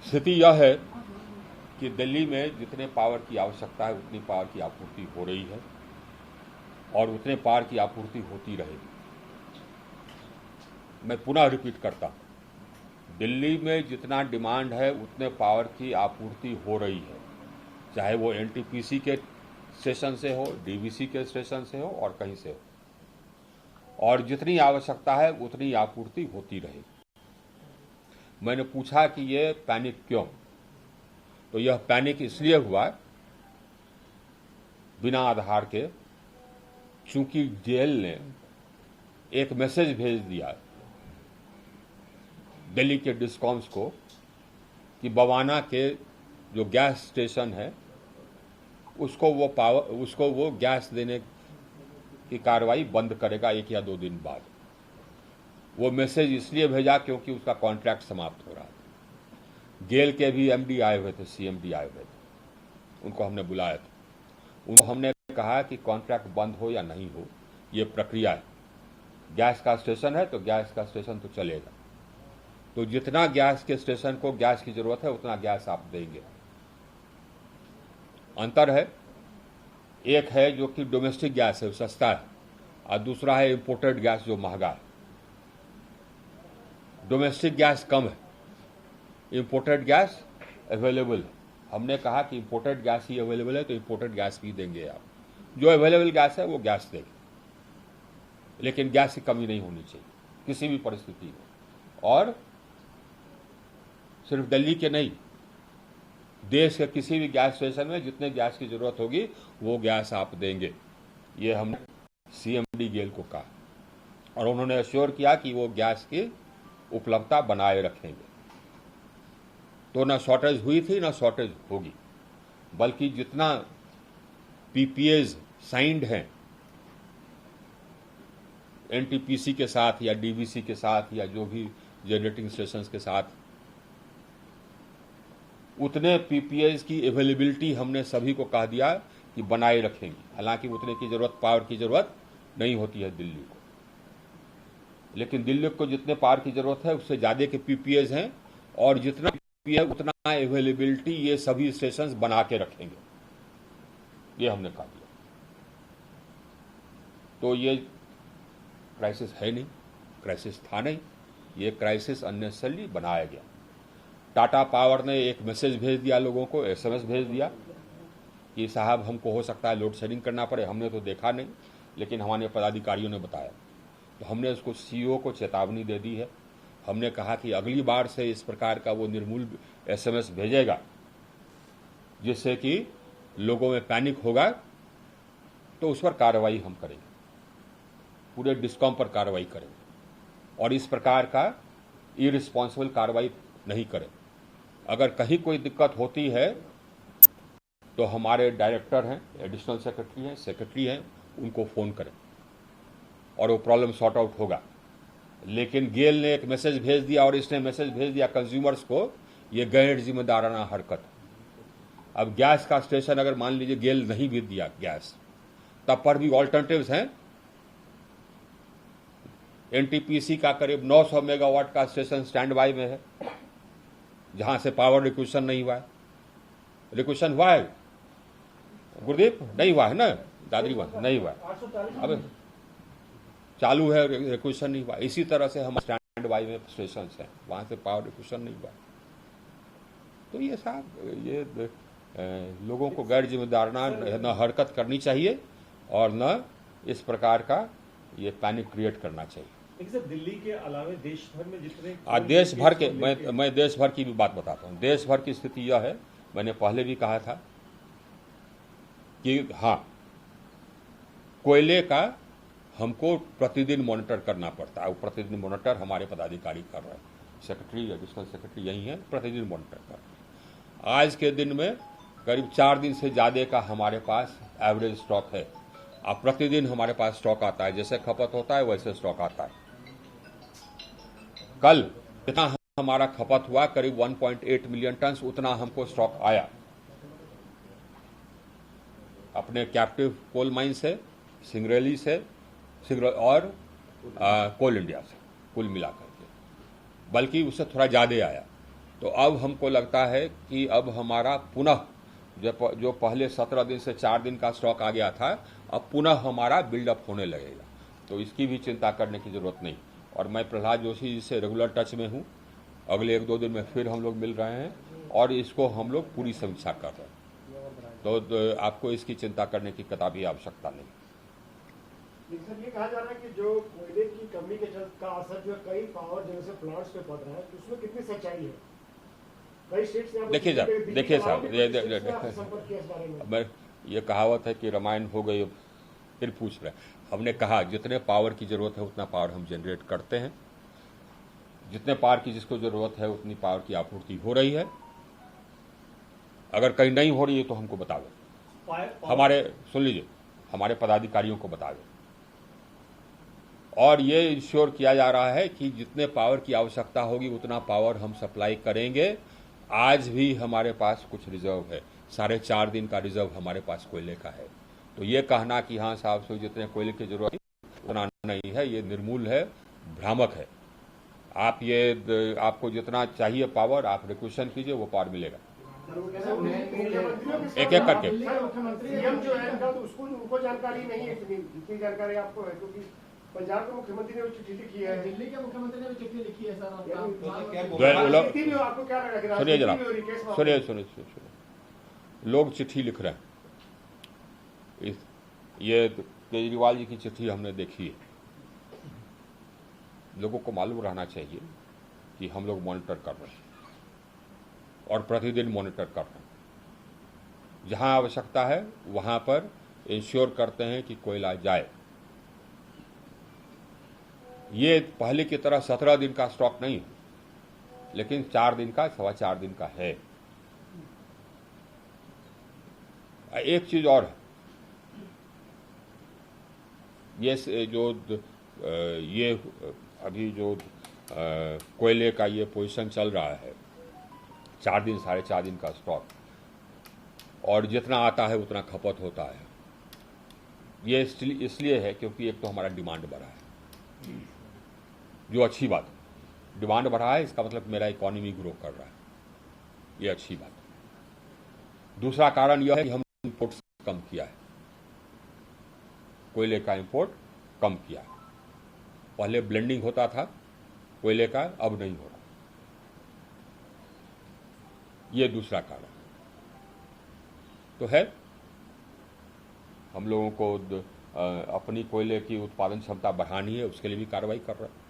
स्थिति यह है कि दिल्ली में जितने पावर की आवश्यकता है उतनी पावर की आपूर्ति हो रही है और उतने पावर की आपूर्ति होती रहेगी। मैं पुनः रिपीट करता हूँ, दिल्ली में जितना डिमांड है उतने पावर की आपूर्ति हो रही है, चाहे वो एनटीपीसी के स्टेशन से हो, डीवीसी के स्टेशन से हो और कहीं से हो, और जितनी आवश्यकता है उतनी आपूर्ति होती रहेगी। मैंने पूछा कि ये पैनिक क्यों, तो यह पैनिक इसलिए हुआ बिना आधार के, चूंकि जेल ने एक मैसेज भेज दिया दिल्ली के डिस्कॉम्स को कि बवाना के जो गैस स्टेशन है उसको वो गैस देने की कार्रवाई बंद करेगा 1 या 2 दिन बाद। वो मैसेज इसलिए भेजा क्योंकि उसका कॉन्ट्रैक्ट समाप्त हो रहा था। गेल के भी एमडी आए हुए थे, सीएमडी आए हुए थे, उनको हमने बुलाया था। उनको हमने कहा कि कॉन्ट्रैक्ट बंद हो या नहीं हो, ये प्रक्रिया है। गैस का स्टेशन है तो गैस का स्टेशन तो चलेगा, तो जितना गैस के स्टेशन को गैस की जरूरत है उतना गैस आप देंगे। अंतर है, एक है जो कि डोमेस्टिक गैस है, सस्ता है, और दूसरा है इंपोर्टेड गैस जो महंगा है। डोमेस्टिक गैस कम है, इंपोर्टेड गैस अवेलेबल है। हमने कहा कि इंपोर्टेड गैस ही अवेलेबल है तो इंपोर्टेड गैस भी देंगे आप, जो अवेलेबल गैस है वो गैस देंगे, लेकिन गैस की कमी नहीं होनी चाहिए किसी भी परिस्थिति में। और सिर्फ दिल्ली के नहीं, देश के किसी भी गैस स्टेशन में जितने गैस की जरूरत होगी वो गैस आप देंगे। ये हमने सीएमडी गेल को कहा और उन्होंने अश्योर किया कि वो गैस की उपलब्धता बनाए रखेंगे। तो ना शॉर्टेज हुई थी ना शॉर्टेज होगी, बल्कि जितना पीपीएज साइंड हैं एनटीपीसी के साथ या डीवीसी के साथ या जो भी जनरेटिंग स्टेशंस के साथ, उतने पीपीएज की अवेलेबिलिटी हमने सभी को कह दिया कि बनाए रखेंगे। हालांकि उतने की जरूरत, पावर की जरूरत नहीं होती है दिल्ली को, लेकिन दिल्ली को जितने पावर की जरूरत है उससे ज्यादा के पीपीएज हैं, और जितना पीपीएज उतना अवेलेबिलिटी ये सभी स्टेशंस बना के रखेंगे, ये हमने कहा दिया। तो ये क्राइसिस है नहीं, क्राइसिस था नहीं, ये क्राइसिस अननेसेसरली बनाया गया। टाटा पावर ने एक मैसेज भेज दिया लोगों को, एसएमएस भेज दिया कि साहब हमको हो सकता है लोड शेडिंग करना पड़े। हमने तो देखा नहीं, लेकिन हमारे पदाधिकारियों ने बताया, तो हमने उसको सीईओ को चेतावनी दे दी है। हमने कहा कि अगली बार से इस प्रकार का वो निर्मूल एसएमएस भेजेगा जिससे कि लोगों में पैनिक होगा, तो उस पर कार्रवाई हम करेंगे, पूरे डिस्कॉम पर कार्रवाई करेंगे और इस प्रकार का इररिस्पॉन्सिबल कार्रवाई नहीं करें। अगर कहीं कोई दिक्कत होती है तो हमारे डायरेक्टर हैं, एडिशनल सेक्रेटरी हैं, उनको फ़ोन करें और वो प्रॉब्लम सॉर्ट आउट होगा। लेकिन गेल ने एक मैसेज भेज दिया और इसने मैसेज भेज दिया कंज्यूमर्स को, ये गैर जिम्मेदाराना हरकत। अब गैस का स्टेशन अगर मान लीजिए गेल नहीं भी दिया गैस, तब पर भी ऑल्टरनेटिव्स हैं। एनटीपीसी का करीब 900 मेगावाट का स्टेशन स्टैंड बाय में है, जहां से पावर रिक्वेशन नहीं हुआ है। रिक्वेशन हुआ है गुरदीप? नहीं हुआ है ना, दादरीवास नहीं हुआ है, अब चालू है, रिक्वेशन नहीं हुआ। इसी तरह से हम स्टैंड बाय में स्टेशन हैं, वहां से पावर रिक्वेशन नहीं हुआ। तो ये साहब, ये लोगों को गैर जिम्मेदाराना न हरकत करनी चाहिए और न इस प्रकार का ये पैनिक क्रिएट करना चाहिए। दिल्ली के अलावा देश भर में जितने देश भर के, मैं देश भर की भी बात बताता हूँ। देश भर की स्थिति यह है, मैंने पहले भी कहा था कि हाँ, कोयले का हमको प्रतिदिन मॉनिटर करना पड़ता है। प्रतिदिन मॉनिटर हमारे पदाधिकारी कर रहे हैं, सेक्रेटरी, एडिशनल सेक्रेटरी यही हैं, प्रतिदिन मॉनिटर कर रहे हैं। आज के दिन में करीब 4 दिन से ज़्यादा का हमारे पास एवरेज स्टॉक है। अब प्रतिदिन हमारे पास स्टॉक आता है, जैसे खपत होता है वैसे स्टॉक आता है। कल जितना हमारा खपत हुआ करीब 1.8 मिलियन टन, उतना हमको स्टॉक आया अपने कैप्टिव कोल माइन से, सिंगरेली से और कोल इंडिया से, कुल मिलाकर के, बल्कि उससे थोड़ा ज़्यादा आया। तो अब हमको लगता है कि अब हमारा पुनः जो पहले 17 दिन से 4 दिन का स्टॉक आ गया था, अब पुनः हमारा बिल्डअप होने लगेगा। तो इसकी भी चिंता करने की जरूरत नहीं। और मैं प्रहलाद जोशी जी से रेगुलर टच में हूँ, अगले 1-2 दिन में फिर हम लोग मिल रहे हैं और इसको हम लोग पूरी समीक्षा कर रहे हैं। तो आपको इसकी चिंता करने की कदापि आवश्यकता नहीं। सर, ये कहा जा रहा है कि जो कोयले की कमी का असर जो कई पावर जनरेशन प्लांट्स पे पड़ रहा है, तो उसमें कितनी सच्चाई है? कई स्टेट्स ने देखिए साहब, संपर्क किया इस बारे में। मैं ये कहावत है कि रामायण हो गई, फिर पूछ रहे हैं। हमने कहा जितने पावर की जरूरत है उतना पावर हम जनरेट करते हैं, जितने पावर की जिसको जरूरत है उतनी पावर की आपूर्ति हो रही है। अगर कहीं नहीं हो रही है तो हमको बता दो, हमारे सुन लीजिए, हमारे पदाधिकारियों को बता दो। और ये इंश्योर किया जा रहा है कि जितने पावर की आवश्यकता होगी उतना पावर हम सप्लाई करेंगे। आज भी हमारे पास कुछ रिजर्व है, 4.5 दिन का रिजर्व हमारे पास कोयले का है। तो ये कहना कि हाँ साहब से जितने कोयले की जरूरत है उतना नहीं है, ये निर्मूल है, भ्रामक है। आपको जितना चाहिए पावर आप रिक्वेशन कीजिए, वो पावर मिलेगा एक एक करके। मुख्यमंत्री जो है उसको उनको जानकारी नहीं है, जितनी जानकारी आपको है, क्योंकि पंजाब के मुख्यमंत्री ने चिट्ठी लिखी है, दिल्ली के मुख्यमंत्री ने भी चिट्ठी लिखी है। सर, आपको क्या लगा? सुनिए जनाब, सुनिए, लोग चिट्ठी लिख रहे हैं। ये केजरीवाल जी की चिट्ठी हमने देखी है। लोगों को मालूम रहना चाहिए कि हम लोग मॉनिटर कर रहे हैं और प्रतिदिन मॉनिटर कर रहे हैं। जहां आवश्यकता है वहां पर इंश्योर करते हैं कि कोयला जाए। ये पहले की तरह 17 दिन का स्टॉक नहीं है, लेकिन 4 दिन का, 4.25 दिन का है। एक चीज और है, ये अभी जो कोयले का ये पोजीशन चल रहा है, 4 दिन 4.5 दिन का स्टॉक, और जितना आता है उतना खपत होता है। ये इसलिए है क्योंकि एक तो हमारा डिमांड बढ़ा है, जो अच्छी बात है। डिमांड बढ़ा है इसका मतलब मेरा इकोनॉमी ग्रो कर रहा है, ये अच्छी बात है। दूसरा कारण यह है कि हम इंपोर्ट कम किया है, कोयले का इंपोर्ट कम किया है। पहले ब्लेंडिंग होता था कोयले का, अब नहीं हो रहा। ये दूसरा कारण तो है। हम लोगों को अपनी कोयले की उत्पादन क्षमता बढ़ानी है, उसके लिए भी कार्रवाई कर रहे हैं।